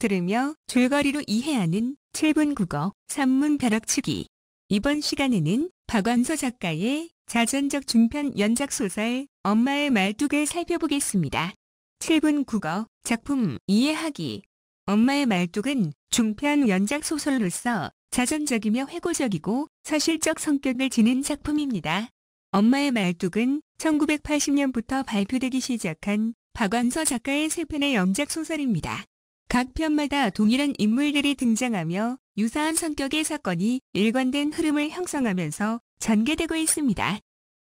들으며 줄거리로 이해하는 7분 국어 산문 벼락치기. 이번 시간에는 박완서 작가의 자전적 중편 연작소설 엄마의 말뚝을 살펴보겠습니다. 7분 국어 작품 이해하기. 엄마의 말뚝은 중편 연작소설로서 자전적이며 회고적이고 서실적 성격을 지닌 작품입니다. 엄마의 말뚝은 1980년부터 발표되기 시작한 박완서 작가의 3편의 연작소설입니다. 각 편마다 동일한 인물들이 등장하며 유사한 성격의 사건이 일관된 흐름을 형성하면서 전개되고 있습니다.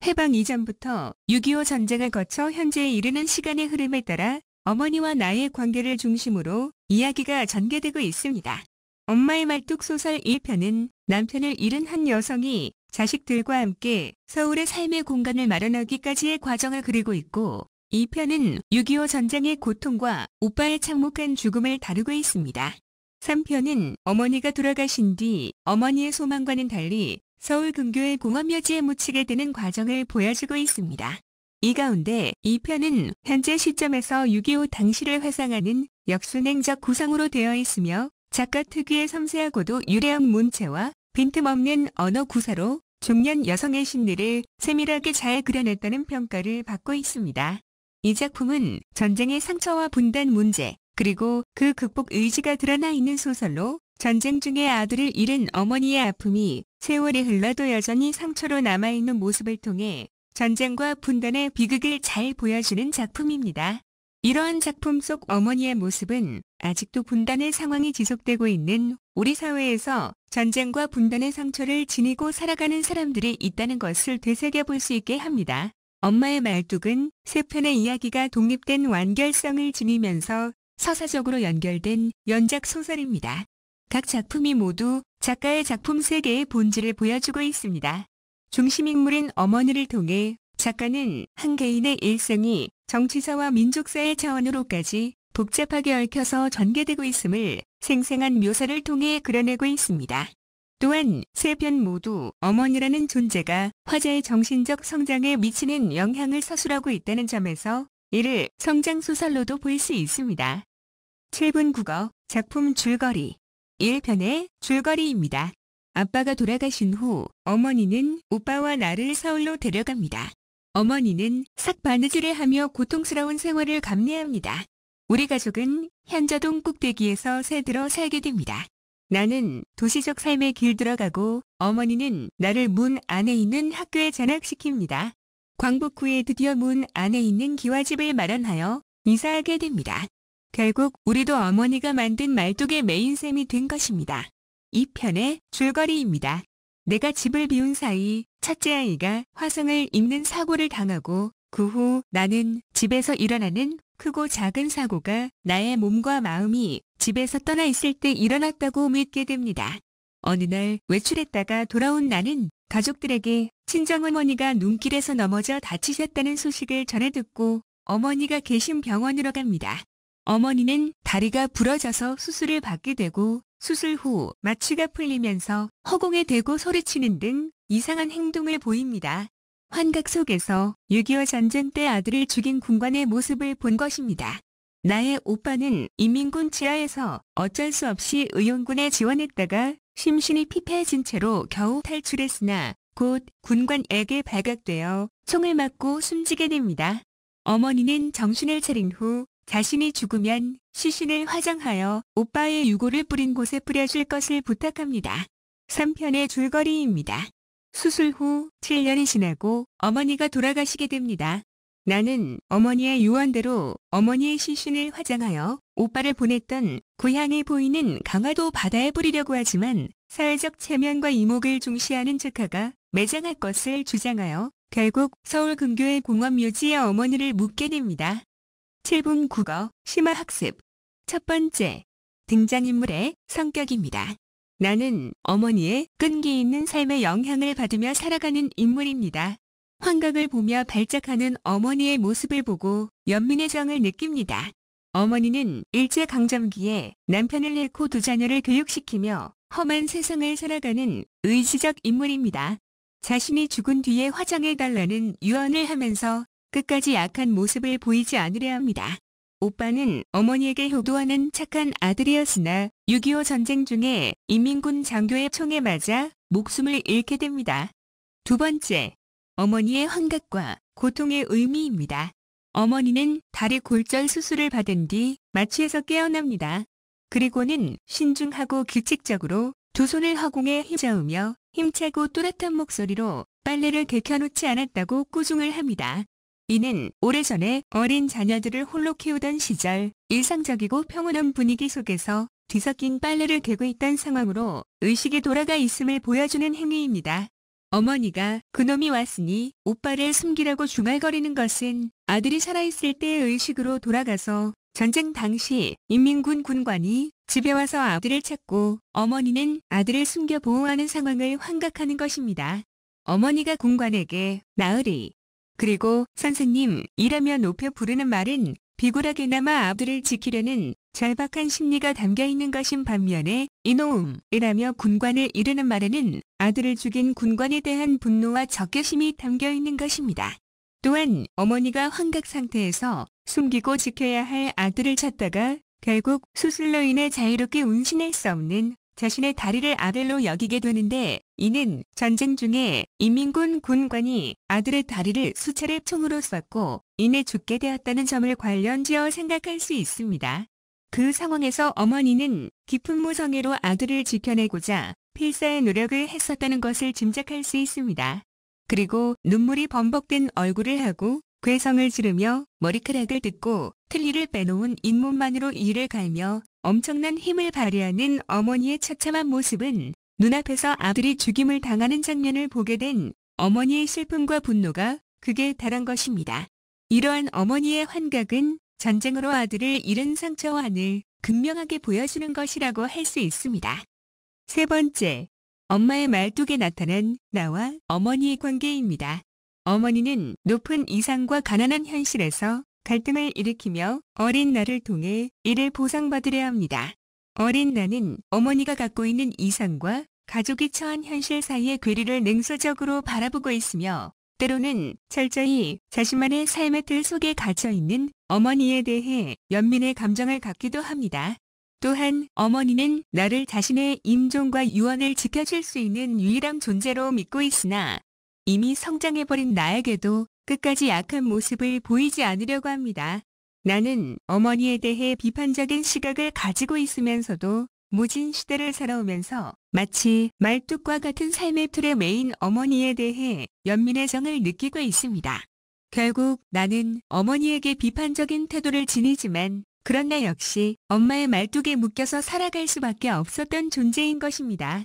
해방 이전부터 6.25 전쟁을 거쳐 현재에 이르는 시간의 흐름에 따라 어머니와 나의 관계를 중심으로 이야기가 전개되고 있습니다. 엄마의 말뚝 소설 1편은 남편을 잃은 한 여성이 자식들과 함께 서울의 삶의 공간을 마련하기까지의 과정을 그리고 있고, 2편은 6.25 전쟁의 고통과 오빠의 참혹한 죽음을 다루고 있습니다. 3편은 어머니가 돌아가신 뒤 어머니의 소망과는 달리 서울 근교의 공업여지에 묻히게 되는 과정을 보여주고 있습니다. 이 가운데 2편은 현재 시점에서 6.25 당시를 회상하는 역순행적 구성으로 되어 있으며 작가 특유의 섬세하고도 유려한 문체와 빈틈없는 언어 구사로 중년 여성의 심리를 세밀하게 잘 그려냈다는 평가를 받고 있습니다. 이 작품은 전쟁의 상처와 분단 문제, 그리고 그 극복 의지가 드러나 있는 소설로 전쟁 중에 아들을 잃은 어머니의 아픔이 세월이 흘러도 여전히 상처로 남아있는 모습을 통해 전쟁과 분단의 비극을 잘 보여주는 작품입니다. 이러한 작품 속 어머니의 모습은 아직도 분단의 상황이 지속되고 있는 우리 사회에서 전쟁과 분단의 상처를 지니고 살아가는 사람들이 있다는 것을 되새겨볼 수 있게 합니다. 엄마의 말뚝은 3편의 이야기가 독립된 완결성을 지니면서 서사적으로 연결된 연작 소설입니다. 각 작품이 모두 작가의 작품 세계의 본질을 보여주고 있습니다. 중심인물인 어머니를 통해 작가는 한 개인의 일생이 정치사와 민족사의 차원으로까지 복잡하게 얽혀서 전개되고 있음을 생생한 묘사를 통해 그려내고 있습니다. 또한 3편 모두 어머니라는 존재가 화자의 정신적 성장에 미치는 영향을 서술하고 있다는 점에서 이를 성장소설로도 볼 수 있습니다. 7분 국어 작품 줄거리 1편의 줄거리입니다. 아빠가 돌아가신 후 어머니는 오빠와 나를 서울로 데려갑니다. 어머니는 삭바느질을 하며 고통스러운 생활을 감내합니다. 우리 가족은 현자동 꼭대기에서 새들어 살게 됩니다. 나는 도시적 삶에 길들어가고 어머니는 나를 문 안에 있는 학교에 전학시킵니다. 광복 후에 드디어 문 안에 있는 기와집을 마련하여 이사하게 됩니다. 결국 우리도 어머니가 만든 말뚝의 메인셈이 된 것입니다. 2편의 줄거리입니다. 내가 집을 비운 사이 첫째 아이가 화상을 입는 사고를 당하고 그 후 나는 집에서 일어나는 크고 작은 사고가 나의 몸과 마음이 집에서 떠나 있을 때 일어났다고 믿게 됩니다. 어느 날 외출했다가 돌아온 나는 가족들에게 친정어머니가 눈길에서 넘어져 다치셨다는 소식을 전해 듣고 어머니가 계신 병원으로 갑니다. 어머니는 다리가 부러져서 수술을 받게 되고 수술 후 마취가 풀리면서 허공에 대고 소리치는 등 이상한 행동을 보입니다. 환각 속에서 6.25 전쟁 때 아들을 죽인 군관의 모습을 본 것입니다. 나의 오빠는 인민군 치하에서 어쩔 수 없이 의용군에 지원했다가 심신이 피폐해진 채로 겨우 탈출했으나 곧 군관에게 발각되어 총을 맞고 숨지게 됩니다. 어머니는 정신을 차린 후 자신이 죽으면 시신을 화장하여 오빠의 유골을 뿌린 곳에 뿌려줄 것을 부탁합니다. 3편의 줄거리입니다. 수술 후 7년이 지나고 어머니가 돌아가시게 됩니다. 나는 어머니의 유언대로 어머니의 시신을 화장하여 오빠를 보냈던 고향이 보이는 강화도 바다에 뿌리려고 하지만 사회적 체면과 이목을 중시하는 즉하가 매장할 것을 주장하여 결국 서울 근교의 공업묘지에 어머니를 묻게 됩니다. 7분 국어 심화학습 첫 번째, 등장인물의 성격입니다. 나는 어머니의 끈기 있는 삶의 영향을 받으며 살아가는 인물입니다. 환각을 보며 발작하는 어머니의 모습을 보고 연민의 정을 느낍니다. 어머니는 일제강점기에 남편을 잃고 2자녀를 교육시키며 험한 세상을 살아가는 의지적 인물입니다. 자신이 죽은 뒤에 화장해달라는 유언을 하면서 끝까지 약한 모습을 보이지 않으려 합니다. 오빠는 어머니에게 효도하는 착한 아들이었으나 6.25 전쟁 중에 인민군 장교의 총에 맞아 목숨을 잃게 됩니다. 두 번째, 어머니의 환각과 고통의 의미입니다. 어머니는 다리 골절 수술을 받은 뒤 마취에서 깨어납니다. 그리고는 신중하고 규칙적으로 두 손을 허공에 휘저으며 힘차고 또렷한 목소리로 빨래를 개켜놓지 않았다고 꾸중을 합니다. 이는 오래전에 어린 자녀들을 홀로 키우던 시절 일상적이고 평온한 분위기 속에서 뒤섞인 빨래를 개고 있던 상황으로 의식이 돌아가 있음을 보여주는 행위입니다. 어머니가 그놈이 왔으니 오빠를 숨기라고 중얼거리는 것은 아들이 살아있을 때의 의식으로 돌아가서 전쟁 당시 인민군 군관이 집에 와서 아들을 찾고 어머니는 아들을 숨겨 보호하는 상황을 환각하는 것입니다. 어머니가 군관에게 나으리 그리고 선생님이라며 높여 부르는 말은 비굴하게나마 아들을 지키려는 절박한 심리가 담겨 있는 것인 반면에 이놈이라며 군관을 이르는 말에는 아들을 죽인 군관에 대한 분노와 적개심이 담겨 있는 것입니다. 또한 어머니가 환각 상태에서 숨기고 지켜야 할 아들을 찾다가 결국 수술로 인해 자유롭게 운신할 수 없는 자신의 다리를 아들로 여기게 되는데 이는 전쟁 중에 인민군 군관이 아들의 다리를 수차례 총으로 쐈고 이내 죽게 되었다는 점을 관련지어 생각할 수 있습니다. 그 상황에서 어머니는 깊은 모성애로 아들을 지켜내고자 필사의 노력을 했었다는 것을 짐작할 수 있습니다. 그리고 눈물이 범벅된 얼굴을 하고 괴성을 지르며 머리카락을 뜯고 틀니를 빼놓은 잇몸만으로 이를 갈며 엄청난 힘을 발휘하는 어머니의 처참한 모습은 눈앞에서 아들이 죽임을 당하는 장면을 보게 된 어머니의 슬픔과 분노가 극에 달한 것입니다. 이러한 어머니의 환각은 전쟁으로 아들을 잃은 상처와를 극명하게 보여주는 것이라고 할 수 있습니다. 세 번째, 엄마의 말뚝에 나타난 나와 어머니의 관계입니다. 어머니는 높은 이상과 가난한 현실에서 갈등을 일으키며 어린 나를 통해 이를 보상받으려 합니다. 어린 나는 어머니가 갖고 있는 이상과 가족이 처한 현실 사이의 괴리를 냉소적으로 바라보고 있으며 때로는 철저히 자신만의 삶의 틀 속에 갇혀있는 어머니에 대해 연민의 감정을 갖기도 합니다. 또한 어머니는 나를 자신의 임종과 유언을 지켜줄 수 있는 유일한 존재로 믿고 있으나 이미 성장해버린 나에게도 끝까지 약한 모습을 보이지 않으려고 합니다. 나는 어머니에 대해 비판적인 시각을 가지고 있으면서도 무진 시대를 살아오면서 마치 말뚝과 같은 삶의 틀에 매인 어머니에 대해 연민의 정을 느끼고 있습니다. 결국 나는 어머니에게 비판적인 태도를 지니지만 그런 나 역시 엄마의 말뚝에 묶여서 살아갈 수밖에 없었던 존재인 것입니다.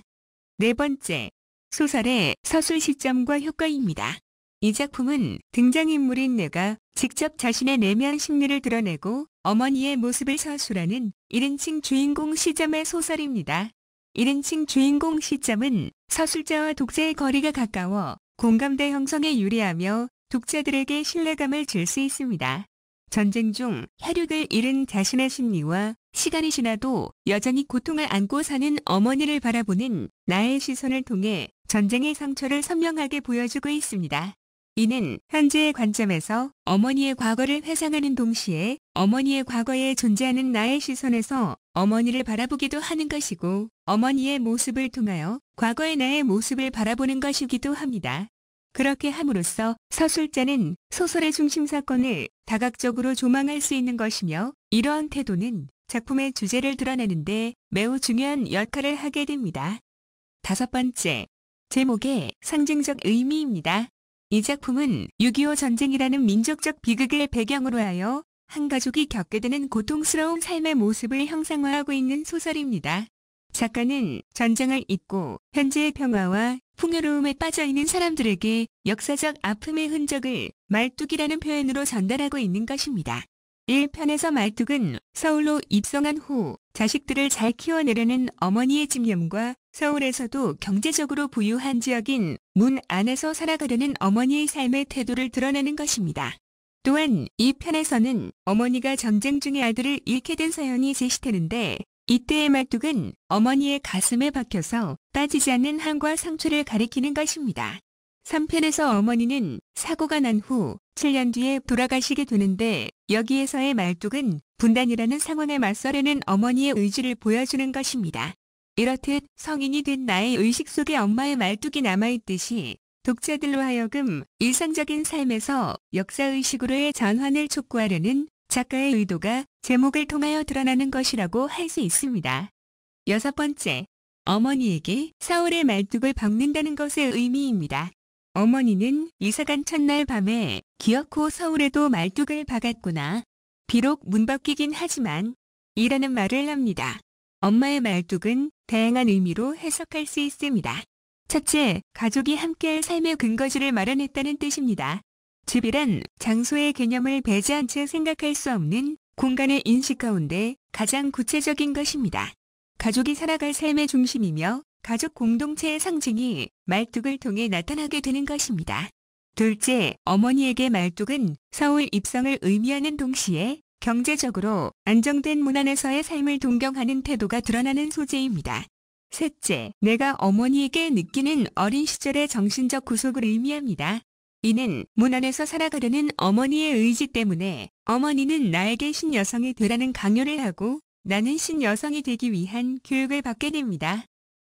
네 번째, 소설의 서술 시점과 효과입니다. 이 작품은 등장인물인 내가 직접 자신의 내면 심리를 드러내고 어머니의 모습을 서술하는 1인칭 주인공 시점의 소설입니다. 1인칭 주인공 시점은 서술자와 독자의 거리가 가까워 공감대 형성에 유리하며 독자들에게 신뢰감을 줄 수 있습니다. 전쟁 중 혈육을 잃은 자신의 심리와 시간이 지나도 여전히 고통을 안고 사는 어머니를 바라보는 나의 시선을 통해 전쟁의 상처를 선명하게 보여주고 있습니다. 이는 현재의 관점에서 어머니의 과거를 회상하는 동시에 어머니의 과거에 존재하는 나의 시선에서 어머니를 바라보기도 하는 것이고 어머니의 모습을 통하여 과거의 나의 모습을 바라보는 것이기도 합니다. 그렇게 함으로써 서술자는 소설의 중심 사건을 다각적으로 조망할 수 있는 것이며 이러한 태도는 작품의 주제를 드러내는 데 매우 중요한 역할을 하게 됩니다. 다섯 번째, 제목의 상징적 의미입니다. 이 작품은 6.25 전쟁이라는 민족적 비극을 배경으로 하여 한 가족이 겪게 되는 고통스러운 삶의 모습을 형상화하고 있는 소설입니다. 작가는 전쟁을 잊고 현재의 평화와 풍요로움에 빠져있는 사람들에게 역사적 아픔의 흔적을 말뚝이라는 표현으로 전달하고 있는 것입니다. 1편에서 말뚝은 서울로 입성한 후 자식들을 잘 키워내려는 어머니의 집념과 서울에서도 경제적으로 부유한 지역인 문 안에서 살아가려는 어머니의 삶의 태도를 드러내는 것입니다. 또한 이 편에서는 어머니가 전쟁 중에 아들을 잃게 된 사연이 제시되는데 이때의 말뚝은 어머니의 가슴에 박혀서 빠지지 않는 한과 상처를 가리키는 것입니다. 3편에서 어머니는 사고가 난 후 7년 뒤에 돌아가시게 되는데 여기에서의 말뚝은 분단이라는 상황에 맞서려는 어머니의 의지를 보여주는 것입니다. 이렇듯 성인이 된 나의 의식 속에 엄마의 말뚝이 남아있듯이 독자들로 하여금 일상적인 삶에서 역사의식으로의 전환을 촉구하려는 작가의 의도가 제목을 통하여 드러나는 것이라고 할 수 있습니다. 6번째, 어머니에게 사울의 말뚝을 박는다는 것의 의미입니다. 어머니는 이사간 첫날 밤에 기어코 서울에도 말뚝을 박았구나. 비록 문밖이긴 하지만 이라는 말을 합니다. 엄마의 말뚝은 다양한 의미로 해석할 수 있습니다. 첫째, 가족이 함께할 삶의 근거지를 마련했다는 뜻입니다. 집이란 장소의 개념을 배제한 채 생각할 수 없는 공간의 인식 가운데 가장 구체적인 것입니다. 가족이 살아갈 삶의 중심이며 가족 공동체의 상징이 말뚝을 통해 나타나게 되는 것입니다. 둘째, 어머니에게 말뚝은 서울 입성을 의미하는 동시에 경제적으로 안정된 문안에서의 삶을 동경하는 태도가 드러나는 소재입니다. 셋째, 내가 어머니에게 느끼는 어린 시절의 정신적 구속을 의미합니다. 이는 문안에서 살아가려는 어머니의 의지 때문에 어머니는 나에게 신여성이 되라는 강요를 하고 나는 신여성이 되기 위한 교육을 받게 됩니다.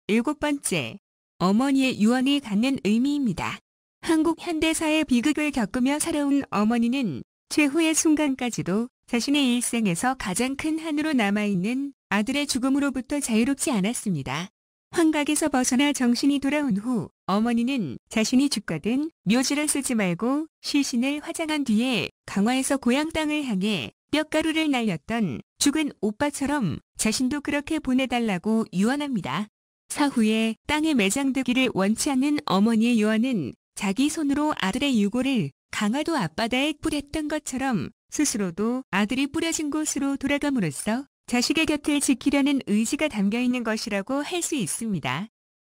7번째, 어머니의 유언이 갖는 의미입니다. 한국 현대사의 비극을 겪으며 살아온 어머니는 최후의 순간까지도 자신의 일생에서 가장 큰 한으로 남아있는 아들의 죽음으로부터 자유롭지 않았습니다. 환각에서 벗어나 정신이 돌아온 후 어머니는 자신이 죽거든 묘지를 쓰지 말고 시신을 화장한 뒤에 강화에서 고향 땅을 향해 뼈가루를 날렸던 죽은 오빠처럼 자신도 그렇게 보내달라고 유언합니다. 사후에 땅에 매장되기를 원치 않는 어머니의 유언은 자기 손으로 아들의 유골을 강화도 앞바다에 뿌렸던 것처럼 스스로도 아들이 뿌려진 곳으로 돌아감으로써 자식의 곁을 지키려는 의지가 담겨있는 것이라고 할 수 있습니다.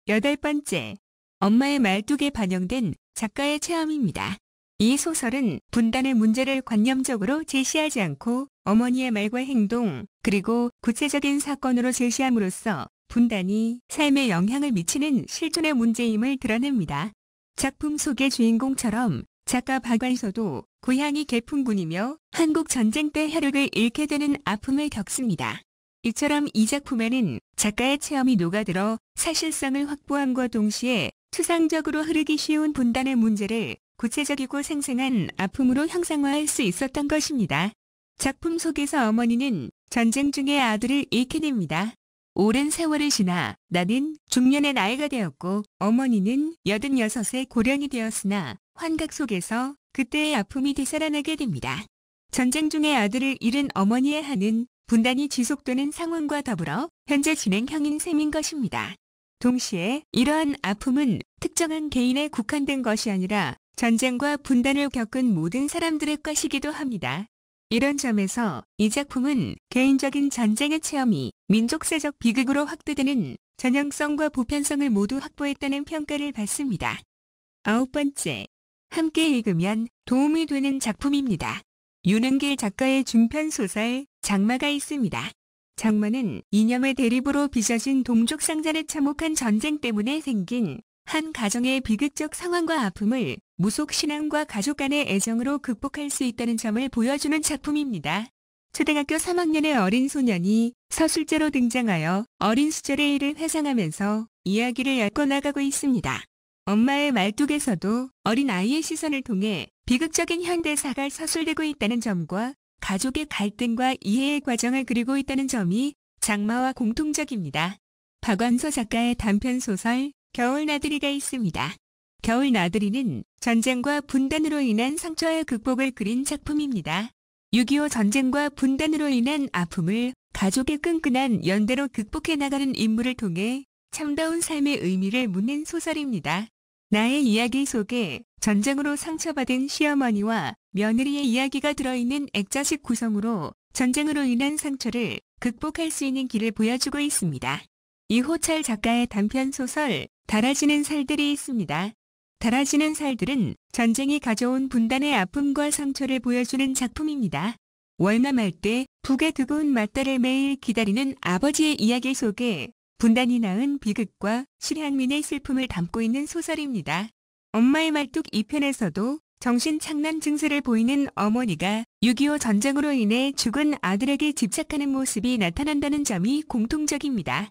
8번째, 엄마의 말뚝에 반영된 작가의 체험입니다. 이 소설은 분단의 문제를 관념적으로 제시하지 않고 어머니의 말과 행동, 그리고 구체적인 사건으로 제시함으로써 분단이 삶에 영향을 미치는 실존의 문제임을 드러냅니다. 작품 속의 주인공처럼 작가 박완서도 고향이 개풍군이며 한국 전쟁 때 혈육을 잃게 되는 아픔을 겪습니다. 이처럼 이 작품에는 작가의 체험이 녹아들어 사실성을 확보함과 동시에 추상적으로 흐르기 쉬운 분단의 문제를 구체적이고 생생한 아픔으로 형상화할 수 있었던 것입니다. 작품 속에서 어머니는 전쟁 중에 아들을 잃게 됩니다. 오랜 세월을 지나 나는 중년의 나이가 되었고 어머니는 86의 고령이 되었으나 환각 속에서 그때의 아픔이 되살아나게 됩니다. 전쟁 중에 아들을 잃은 어머니의 한은 분단이 지속되는 상황과 더불어 현재 진행형인 셈인 것입니다. 동시에 이러한 아픔은 특정한 개인에 국한된 것이 아니라 전쟁과 분단을 겪은 모든 사람들의 것이기도 합니다. 이런 점에서 이 작품은 개인적인 전쟁의 체험이 민족사적 비극으로 확대되는 전형성과 보편성을 모두 확보했다는 평가를 받습니다. 9번째, 함께 읽으면 도움이 되는 작품입니다. 윤은길 작가의 중편 소설 장마가 있습니다. 장마는 이념의 대립으로 빚어진 동족 상잔의 참혹한 전쟁 때문에 생긴 한 가정의 비극적 상황과 아픔을 무속 신앙과 가족 간의 애정으로 극복할 수 있다는 점을 보여주는 작품입니다. 초등학교 3학년의 어린 소년이 서술제로 등장하여 어린 시절의 일을 회상하면서 이야기를 엮어나가고 있습니다. 엄마의 말뚝에서도 어린 아이의 시선을 통해 비극적인 현대사가 서술되고 있다는 점과 가족의 갈등과 이해의 과정을 그리고 있다는 점이 장마와 공통적입니다. 박완서 작가의 단편소설 겨울나들이가 있습니다. 겨울나들이는 전쟁과 분단으로 인한 상처의 극복을 그린 작품입니다. 6.25 전쟁과 분단으로 인한 아픔을 가족의 끈끈한 연대로 극복해 나가는 인물을 통해 참다운 삶의 의미를 묻는 소설입니다. 나의 이야기 속에 전쟁으로 상처받은 시어머니와 며느리의 이야기가 들어있는 액자식 구성으로 전쟁으로 인한 상처를 극복할 수 있는 길을 보여주고 있습니다. 이호철 작가의 단편소설 달아지는 살들이 있습니다. 달아지는 살들은 전쟁이 가져온 분단의 아픔과 상처를 보여주는 작품입니다. 월남할 때 북에 두고 온 맞딸을 매일 기다리는 아버지의 이야기 속에 분단이 낳은 비극과 실향민의 슬픔을 담고 있는 소설입니다. 엄마의 말뚝 2편에서도 정신착란 증세를 보이는 어머니가 6.25 전쟁으로 인해 죽은 아들에게 집착하는 모습이 나타난다는 점이 공통적입니다.